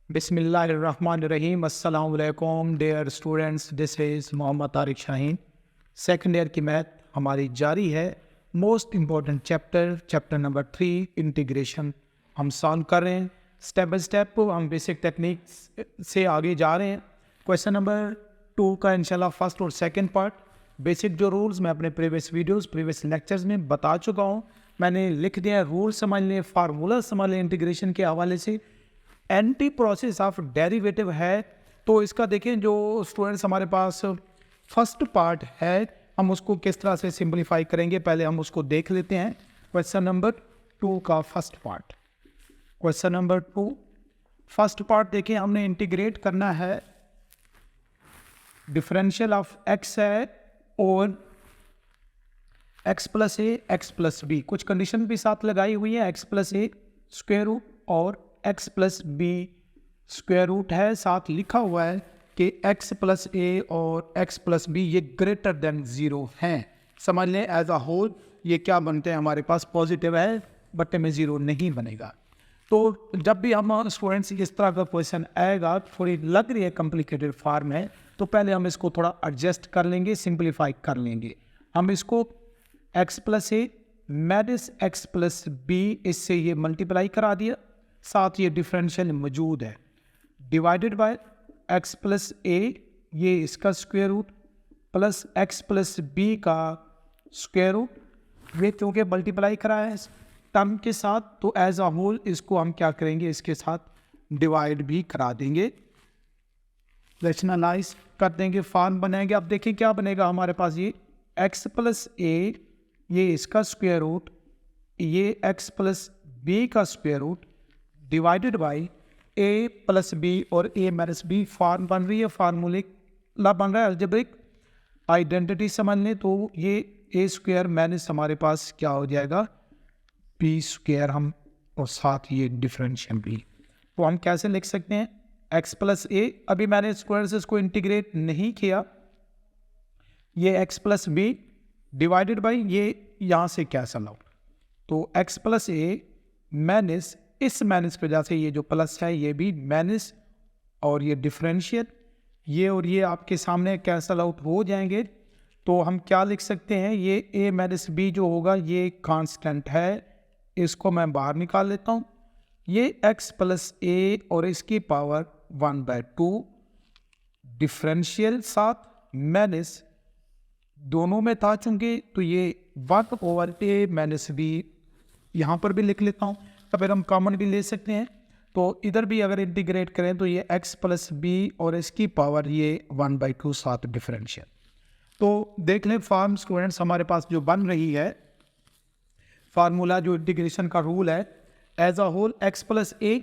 बिस्मिल्लाहिर्रहमानिर्रहीम। अस्सलाम वालेकुम dear students, this is Mohammad Tariq Shaheen. Second year की मैथ हमारी जारी है। Most important chapter number 3 integration हम सॉल्व कर रहे हैं। स्टेप बाय स्टेप हम बेसिक टेक्निक्स से आगे जा रहे हैं। क्वेश्चन नंबर 2 का इंशाल्लाह फर्स्ट और सेकंड पार्ट बेसिक जो रूल्स मैं अपने प्रीवियस लेक्चर्स में बता चुका हूँ, मैंने लिख दिया। रूल समझ लें, फार्मूला समझ लें इंटीग्रेशन के हवाले से। एंटी प्रोसेस ऑफ डेरिवेटिव है तो इसका देखें, जो स्टूडेंट्स हमारे पास फर्स्ट पार्ट है हम उसको किस तरह से सिंपलीफाई करेंगे, पहले हम उसको देख लेते हैं। क्वेश्चन नंबर 2 का first part, question number 2 first part देखें, हमने इंटीग्रेट करना है डिफरेंशियल ऑफ एक्स है और X plus A X plus B. कुछ कंडीशन भी साथ लगाई हुई है, X plus A square root और X plus B square root है। साथ लिखा हुआ है कि एक्स प्लस ए और एक्स प्लस बी ये ग्रेटर देन 0 हैं। समझ लें एज अ होल ये क्या बनते हैं हमारे पास, पॉजिटिव है, बटे में 0 नहीं बनेगा। तो जब भी हम स्टूडेंट्स इस तरह का क्वेश्चन आएगा, थोड़ी लग रही है कॉम्प्लिकेटेड फॉर्म है, तो पहले हम इसको थोड़ा एडजस्ट कर लेंगे, सिंप्लीफाई कर लेंगे। हम इसको x plus A minus x plus B इससे ये मल्टीप्लाई करा दिया, साथ ये डिफरेंशियल मौजूद है, divided by X plus A ये इसका square root plus X plus B का स्क्वायर रूट, ये क्योंकि मल्टीप्लाई करा है टर्म के साथ, तो एज अ होल इसको हम क्या करेंगे, इसके साथ डिवाइड भी करा देंगे, रैशनलाइज कर देंगे, फॉर्म बनाएंगे। अब देखिए क्या बनेगा हमारे पास, ये एक्स प्लस ए ये इसका स्क्वायर रूट, ये एक्स प्लस बी का square root divided by A plus B और ए माइनस बी। फॉर्म बन रही है, फार्मूला बन रहा है, अलजेब्रिक आइडेंटिटी समझ लें। तो ये ए स्क्वायर माइनस हमारे पास क्या हो जाएगा, बी स्क्वायर, हम और साथ ये डिफरेंशियल बी। तो हम कैसे लिख सकते हैं, एक्स प्लस ए, अभी मैंने स्क्वायर से इसको इंटीग्रेट नहीं किया, ये X plus B divided by ये यहाँ से कैंसल आउट, तो एक्स प्लस ए माइनस, इस माइनस की वजह से ये जो प्लस है ये भी माइनस, और ये डिफरेंशियल, ये और ये आपके सामने कैंसल आउट हो जाएंगे। तो हम क्या लिख सकते हैं, ये a माइनस बी जो होगा ये कांस्टेंट है, इसको मैं बाहर निकाल लेता हूँ। ये x प्लस ए और इसकी पावर 1/2 डिफरेंशियल साथ माइनस दोनों में था चूंकि, तो ये 1/a माइनस बी यहाँ पर भी लिख लेता हूँ, तो फिर हम कॉमन भी ले सकते हैं। तो इधर भी अगर इंटीग्रेट करें तो ये x प्लस बी और इसकी पावर ये 1/2 साथ डिफरेंशियल। तो देख लें फॉर्म स्टूडेंट्स हमारे पास जो बन रही है, फार्मूला जो इंटीग्रेशन का रूल है, as a whole x plus A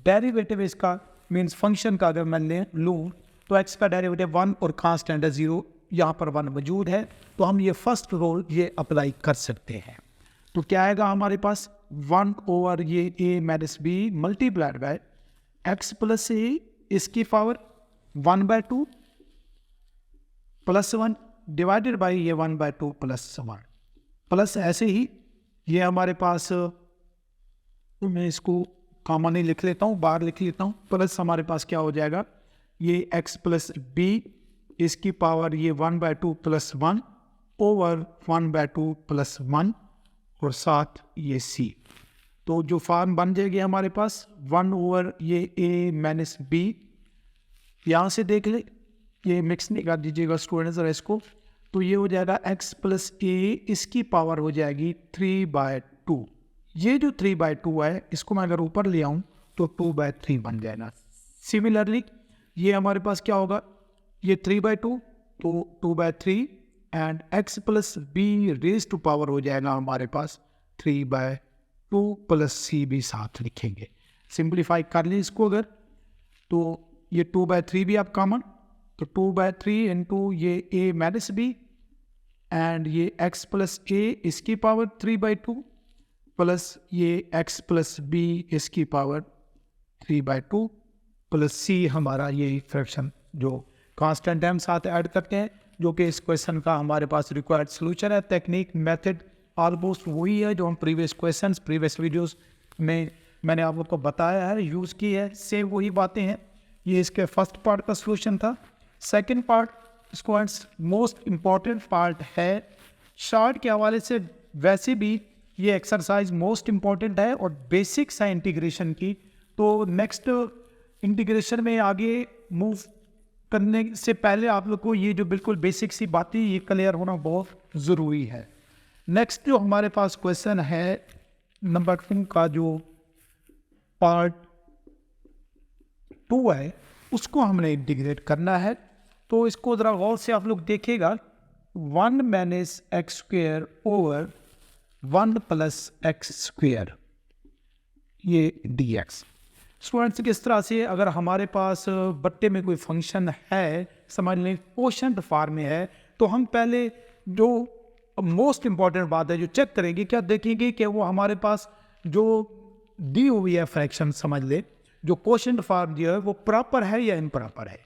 derivative इसका मीन्स फंक्शन का अगर मैं लूँ तो x का डेरिवेटिव 1 और कांस्टेंट है 0, यहाँ पर 1 मौजूद है, तो हम ये फर्स्ट रूल ये अप्लाई कर सकते हैं। तो क्या आएगा हमारे पास, 1 ओवर ये a minus B multiplied by X plus A इसकी पावर 1/2 प्लस 1 डिवाइडेड बाय ये 1/2 प्लस 1, प्लस ऐसे ही ये हमारे पास, तो मैं इसको कॉमन ही लिख लेता हूँ, बाहर लिख लेता हूँ, प्लस हमारे पास क्या हो जाएगा, ये एक्स प्लस बी इसकी पावर ये 1/2 प्लस 1 ओवर 1/2 प्लस 1 और साथ ये c। तो जो फॉर्म बन जाएगी हमारे पास 1 ओवर ये a माइनस बी, यहाँ से देख ले, ये मिक्स नहीं कर दीजिएगा स्टूडेंट्स और इसको, तो ये हो जाएगा x प्लस ए इसकी पावर हो जाएगी 3/2। ये जो 3/2 है इसको मैं अगर ऊपर ले आऊँ तो 2/3 बन जाएगा। सिमिलरली ये हमारे पास क्या होगा, ये 3/2 तो 2/3 and x plus B raise to power हो जाएगा हमारे पास 3/2 प्लस c भी साथ लिखेंगे। सिंप्लीफाई कर लें इसको अगर, तो ये 2/3 भी आप कॉमन, तो 2/3 इंटू ये a माइनस बी एंड ये x प्लस a इसकी पावर 3/2 प्लस ये x प्लस b इसकी पावर 3/2 प्लस c हमारा ये फ्रैक्शन जो कांस्टेंट है हम साथ ऐड करते हैं, जो कि इस क्वेश्चन का हमारे पास रिक्वायर्ड सोल्यूशन है। टेक्निक मेथड ऑलमोस्ट वही है जो हम प्रीवियस क्वेश्चंस प्रीवियस वीडियोस में मैंने आप लोग को बताया है, यूज़ की है, सेम वही बातें हैं। ये इसके फर्स्ट पार्ट का सोल्यूशन था। Second part students most important part है। शार्ट के हवाले से वैसे भी ये एक्सरसाइज मोस्ट इम्पॉर्टेंट है और बेसिक्स है इंटीग्रेशन की। तो नेक्स्ट इंटीग्रेशन में आगे मूव करने से पहले आप लोग को ये जो बिल्कुल बेसिक सी बातें ये क्लियर होना बहुत ज़रूरी है। नेक्स्ट जो हमारे पास क्वेश्चन है नंबर 2 का जो पार्ट 2 है उसको हमने इंटीग्रेट करना है। तो इसको ज़रा गौर से आप लोग देखिएगा। 1 minus x square over 1 plus x square ये dx। स्टूडेंट्स किस तरह से अगर हमारे पास बट्टे में कोई फंक्शन है, समझ लें क्वोशंट फॉर्म में है, तो हम पहले जो मोस्ट इंपॉर्टेंट बात है जो चेक करेंगे, क्या देखेंगे कि वो हमारे पास जो दी हुई है फ्रैक्शन, समझ ले जो क्वोशंट फॉर्म दिया है वो प्रॉपर है या इम्प्रॉपर है।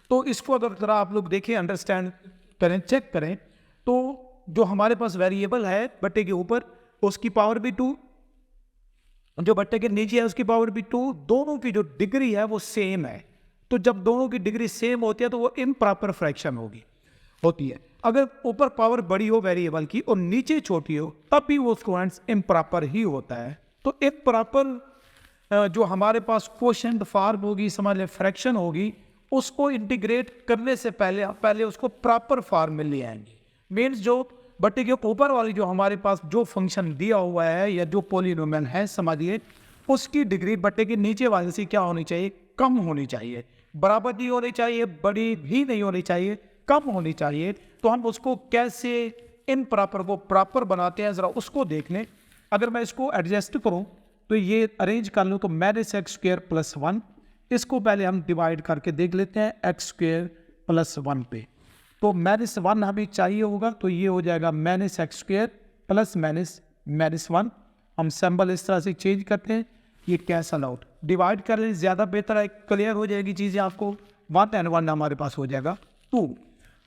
तो इसको अगर जरा आप लोग देखें, अंडरस्टैंड करें, चेक करें, तो जो हमारे पास वेरिएबल है बट्टे के ऊपर उसकी पावर भी 2, जो बट्टे के नीचे है उसकी पावर भी 2, दोनों की जो डिग्री है वो सेम है। तो जब दोनों की डिग्री सेम होती है तो वो इम्प्रॉपर फ्रैक्शन होती है। अगर ऊपर पावर बड़ी हो वेरिएबल की और नीचे छोटी हो तब भी वो स्टूडेंट्स इम्प्रॉपर ही होता है। तो इम्प्रॉपर जो हमारे पास क्वोशंट फॉर्म होगी, समझ ले फ्रैक्शन होगी, उसको इंटीग्रेट करने से पहले उसको प्रॉपर फॉर्म में ले आएंगे। मीन्स जो बट्टे के ऊपर वाली जो हमारे पास जो फंक्शन दिया हुआ है या जो पॉलिनोमियल है, समझिए उसकी डिग्री बट्टे के नीचे वाले से क्या होनी चाहिए, कम होनी चाहिए। बराबर नहीं होनी चाहिए, बड़ी भी नहीं होनी चाहिए, कम होनी चाहिए। तो हम उसको कैसे इम्प्रॉपर को प्रॉपर बनाते हैं ज़रा उसको देख लें। अगर मैं इसको एडजस्ट करूं तो ये अरेंज कर लूँ तो माइनस एक्स स्क्वेयर प्लस 1, इसको पहले हम डिवाइड करके देख लेते हैं एक्स स्क्वेयर प्लस 1 पे। तो माइनस 1 हमें चाहिए होगा, तो ये हो जाएगा minus x square plus minus 1। हम सिंबल इस तरह से चेंज करते हैं, ये कैंसल आउट, डिवाइड कर ले ज़्यादा बेहतर है, क्लियर हो जाएगी चीज़ें आपको। 1 और 1 हमारे पास हो जाएगा 2।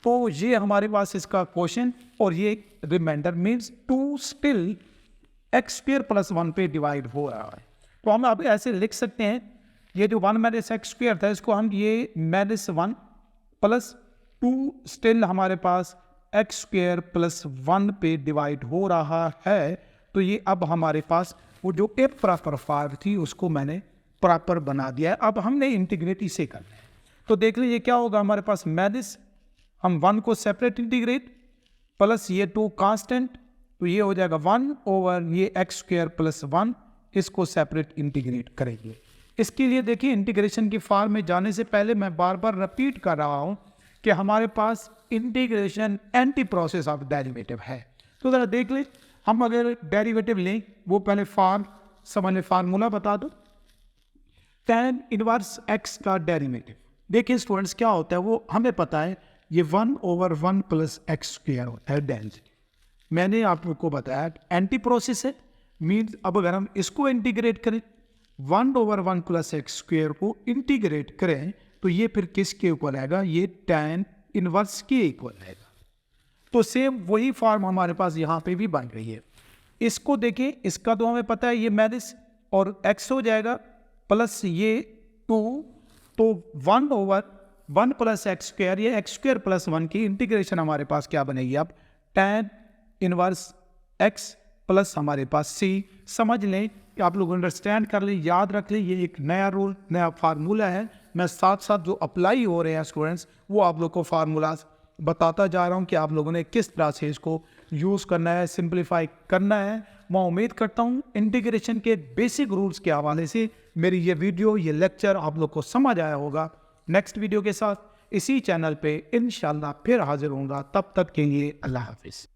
तो ये हमारे पास इसका क्वोशंट और ये remainder means 2 still X square plus 1 पे डिवाइड हो रहा है। तो हम अब ऐसे लिख सकते हैं, ये जो 1 माइनस एक्स स्क्वेयर था इसको हम ये माइनस 1 प्लस 2 स्टिल हमारे पास एक्स स्क्वेयर प्लस 1 पे डिवाइड हो रहा है। तो ये अब हमारे पास वो जो इम्प्रॉपर फॉर्म थी उसको मैंने प्रॉपर बना दिया है। अब हमने इंटीग्रेट इसे करना है। तो देख लीजिए क्या होगा हमारे पास, माइनस हम 1 को सेपरेट इंटीग्रेट प्लस ये 2 कांस्टेंट, तो ये हो जाएगा 1 ओवर ये एक्स स्क्वेयर प्लस 1, इसको सेपरेट इंटीग्रेट करेंगे। इसके लिए देखिए इंटीग्रेशन की फॉर्म में जाने से पहले मैं बार बार रिपीट कर रहा हूँ कि हमारे पास integration anti process of derivative है। तो ज़रा देख ले, हम अगर डेरिवेटिव लें वो पहले समझ ले फार्मूला बता दो। tan इनवर्स x का डेरिवेटिव, देखिए स्टूडेंट्स क्या होता है वो हमें पता है, ये 1 ओवर 1 प्लस एक्स स्क्वेयर होता है डेरिवेटिव। मैंने आप लोग को बताया एंटी प्रोसेस है, मीन्स अब अगर हम इसको इंटीग्रेट करें 1 ओवर 1 प्लस एक्स स्क्वेयर को इंटीग्रेट करें तो ये फिर किसके इक्वल आएगा, ये tan इनवर्स के इक्वल आएगा। तो सेम वही फॉर्म हमारे पास यहाँ पे भी बन रही है। इसको देखिए, इसका तो हमें पता है ये माइनस और x हो जाएगा प्लस ये 2, तो 1 ओवर 1 प्लस एक्स स्क्वेयर, ये एक्स स्क्वेयर प्लस 1 की इंटीग्रेशन हमारे पास क्या बनेगी अब, tan इनवर्स x प्लस हमारे पास c। समझ लें कि आप लोग अंडरस्टैंड कर लें, याद रख लें, ये एक नया रूल नया फार्मूला है। मैं साथ साथ जो अप्लाई हो रहे हैं स्टूडेंट्स वो आप लोग को फार्मूलाज बताता जा रहा हूँ कि आप लोगों ने किस तरह से इसको यूज़ करना है, सिंप्लीफाई करना है। मैं उम्मीद करता हूँ इंटीग्रेशन के बेसिक रूल्स के हवाले से मेरी ये वीडियो ये लेक्चर आप लोग को समझ आया होगा। नेक्स्ट वीडियो के साथ इसी चैनल पे इंशाल्लाह फिर हाजिर होऊंगा, तब तक के लिए अल्लाह हाफिज़।